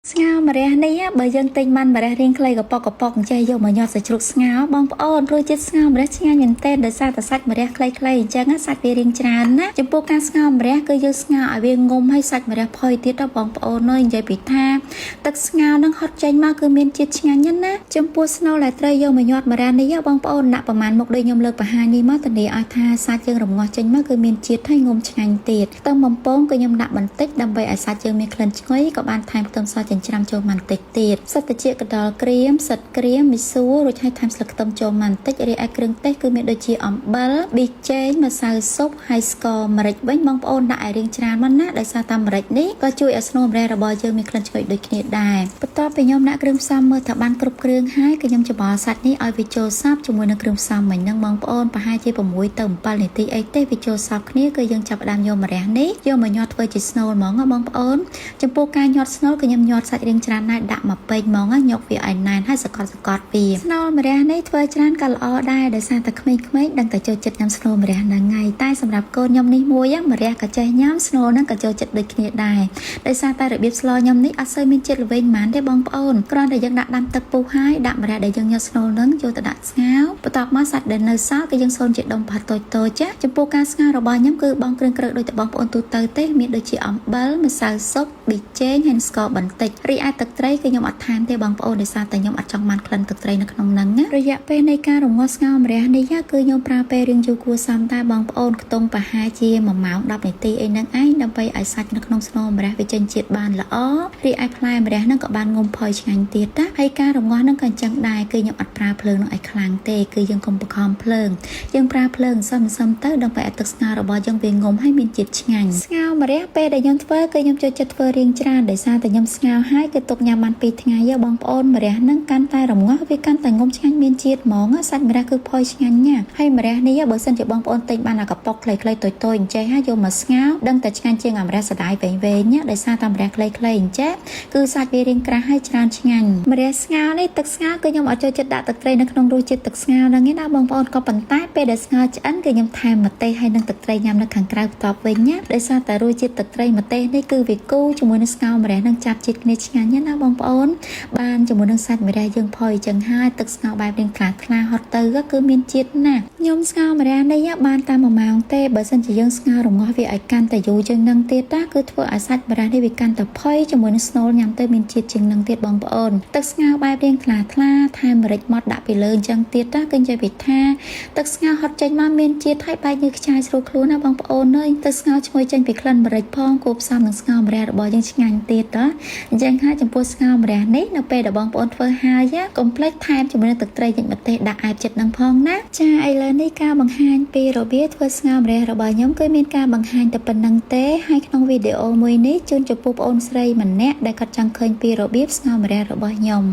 ស្ងោម្រះនេះបើយើងទិញបានម្រះរៀងខ្លីកប៉ុកចេះយកមកញាត់សាច់ជ្រូកស្ងោបងប្អូនរសជាតិស្ងោម្រះឆ្ងាញ់មែនទែនដោយសារតែសាច់ម្រះខ្លីអញ្ចឹងសាច់វារៀងច្រើនណាចំពោះការស្ងោម្រះគឺយើងស្ងោឲ្យវាងុំឲ្យសាច់ម្រះផុយទៀតដល់បងប្អូននិយាយពីថាទឹកស្ងោនឹងហត់ចេញមកគឺមានជាតិឆ្ងាញ់ណាចំពោះស្នូលដែលត្រូវយកមកញាត់ម្រះនេះបងប្អូនដាក់ប្រមាណមុខដូចខ្ញុំលើកបង្ហាញនេះមកធានាឲ្យថាសាច់យើងរងាស់ចេញមកគឺមានជាតិហើយងុំឆ្ងាញ់ទៀតខ្ទឹមបំពងគឺខ្ញុំដាក់បន្តិចដើម្បីឲ្យសាច់យើងមានក្លិនឈ្ងុយក៏បានថែមខ្ទឹមសចិញ្ច្រាំចូលមកបន្តិចទៀតសិតតិចកដលក្រៀមសិតក្រៀមមីស៊ូរួចឲ្យថែមស្លឹកខ្ទឹមចូលមកបន្តិចរីឯគ្រឿងទេសគឺមានដូចជាអំបិលប៊ីចេងម្សៅស៊ុបហើយស្ករម្រេចវិញបងប្អូនដាក់ឲ្យរៀងច្រើនមកណាដោយសារតែម្រេចនេះក៏ជួយឲ្យស្នូលម្រះរបស់យើងមានក្លិនឈ្ងុយដូចគ្នាដែរបន្ទាប់ពីខ្ញុំដាក់គ្រឿងផ្សំមើលថាបានគ្រប់គ្រឿងហើយគឺខ្ញុំច្របល់សាច់នេះឲ្យវាចូលសព្វជាមួយនឹងគ្រឿងផ្សំមិញហ្នឹងបងប្អូនប្រហែលជា6ទៅ7នាទីអីទេវាចូលសព្វគ្នាគឺយើងចាប់ផ្ដើមយកម្រះនេះយកមកញាត់ធ្វើជាស្នូលហ្មងបងប្អូនចំពោះការញាត់ស្នូលគឺខ្ញុំញាត់សាច់រៀងច្រើនដែរដាក់មកពេញហ្មងញកវាឲ្យណែនហើយសកត់វាស្នូលម្រះនេះធ្វើច្រើនក៏ល្អដែរដោយសារតែក្មេងៗដឹងតែចូលចិត្តញ៉ាំស្នូលម្រះហ្នឹងហើយតែសម្រាប់កូនខ្ញុំនេះមួយម្រះក៏ចេះញ៉ាំស្នូលហ្នឹងក៏ចូលចិត្តដូចគ្នាដែរដោយសារតែរបៀបស្លខ្ញុំនេះអត់សូវមានជាតិល្វីងហ្មងទេបងប្អូនគ្រាន់តែយើងដាក់ដាំទឹកពុះហើយដាក់ម្រះដែលយើងញាត់ស្នូលហ្នឹងយកទៅដាក់ស្ងោរបន្ទាប់មកសាច់ដែលនៅសល់គឺយើងសូមជាដុំផាត់តូចចាចំពោះការស្ងោររបស់ខ្ញុំគឺបងគ្រឿងក្រឹកដូចតែបងប្អូនទូទៅទេមានដូចជាអំបិលម្សៅស៊ុបប៊ីចេងហើយស្ករបន្តិចរីឯទឹកត្រីគឺខ្ញុំអត់ថែមទេបងប្អូនដោយសារតែខ្ញុំអត់ចង់បានក្លិនទឹកត្រីនៅក្នុងហ្នឹងណារយៈពេលនៃការរងាស់ស្ងោរម្រះនេះគឺខ្ញុំប្រើពេលរៀងយូរគួរសមតែបងប្អូនខ្ទង់ប្រហែលជា1ម៉ោង10នាទីអីហ្នឹងឯងដើម្បីឲ្យសាច់នៅក្នុងស្នូលម្រះវាចេញជាតិបានល្អរីឯផ្លែម្រះហ្នឹងក៏បានងុំផុយឆ្ងាញ់ទៀតណាហើយការរងាស់ហ្នឹងក៏អញ្ចឹងដែរគឺខ្ញុំអត់ប្រើភ្លើងនឹងឲ្យខ្លាំងទេគឺយើងកុំបង្ខំភ្លើងយើងប្រើភ្លើងសឹមទៅដើម្បីឲ្យទឹកស្ងោររបស់យើងវាងុំហើយមានជាតិឆ្ងាញ់ស្ងោរម្រះពេលដែលខ្ញុំធ្វើគឺខ្ញុំចូលចិត្តធ្វើរៀងច្រើនដោយសារតែខ្ញុំស្ងោរហើយគឺទុកញ៉ាំបាន2ថ្ងៃបងប្អូនម្រះហ្នឹងកាន់តែរងាស់វាកាន់តែងុំឆ្ងាញ់មានជាតិហ្មងសាច់ម្រះគឺផុយឆ្ងាញ់ណាស់ហើយម្រះនេះបើសិនជាបងប្អូនទិញបានអាកប៉ុកខ្លីៗតូចអញ្ចេះហើយយកមកស្ងោរដឹងតែឆ្ងាញ់ជាងអាម្រះសដាយវែងណាដោយសារតែម្រះខ្លីអញ្ចេះគឺសាច់វារាងក្រាស់ហើយច្រើនឆ្ងាញ់ម្រះស្ងោរនេះទឹកស្ងោរគឺខ្ញុំអត់ចូលចិត្តដាក់ទឹកត្រីនៅក្នុងរសជាតិទឹកស្ងោរហ្នឹងឯណាបងប្អូនក៏ប៉ុន្តែពេលដែលស្ងោរឆ្អិនគឺខ្ញុំថែមម្ទេសហើយនឹងទឹកត្រីញ៉ាំនៅខាងក្រៅបន្ទាប់វិញណាដោយសារតែរសជាតិទឹកត្រីម្ទេសនេះគឺវាគូជាមួយនឹងស្ងោរម្រះនឹងចាប់ជាតិគ្នាឆ្ងាញ់ណាបងប្អូនបានជាមួយនឹងសាច់ម្រះយើងផុយចឹងហើយទឹកស្ងោរបែបនេះខ្លាហត់ទៅគឺមានជាតិណាស់ខ្ញុំស្ងោរម្រះនេះបានតែ1ម៉ោងទេបើសិនជាយើងស្ងោររងាស់វាឲ្យកាន់តែយូរជាងនឹងទៀតណាគឺធ្វើឲ្យសាច់ម្រះនេះវាកាន់តែផុយជាមួយនឹងស្នូលញ៉ាំទៅមានជាតិជាងនឹងទៀតបងប្អូនទឹកស្ងោរបែបនេះខ្លាថែមម្រេចម៉ត់ដាក់ពីលើអញ្ចឹងទៀតណាគឺនិយាយពីថាទឹកស្ងោរហត់ចេញមកមានជាតិហើយបែកញើសខ្ចាយស្រួលខ្លួនណាបងប្អូនអើយទឹកស្ងោរឈ្ងុយចេញពីក្លិនម្រេចផងគួបផ្សំនឹងស្ងោរម្រះរបស់យើងឆ្ងាញ់ទៀតណាអញ្ចឹងហើយចំពោះស្ងោរម្រះនេះនៅពេលដែលបងប្អូនធ្វើហើយកុំភ្លេចថែមជាមួយនឹងទឹកត្រីញ៉ាំម្ទេសដាក់អែបចិត្តនឹងផងណាចាឥឡូវនេះការបង្ហាញពីរបៀបធ្វើស្ងោរម្រះរបស់ខ្ញុំគឺមានការបង្ហាញតែប៉ុណ្្នឹងទេហើយក្នុងវីដេអូមួយនេះជូនចំពោះបងប្អូនស្រីម្នាក់ដែលគាត់ចង់ឃើញពីរបៀបស្ងោរម្រះរបស់ខ្ញុំ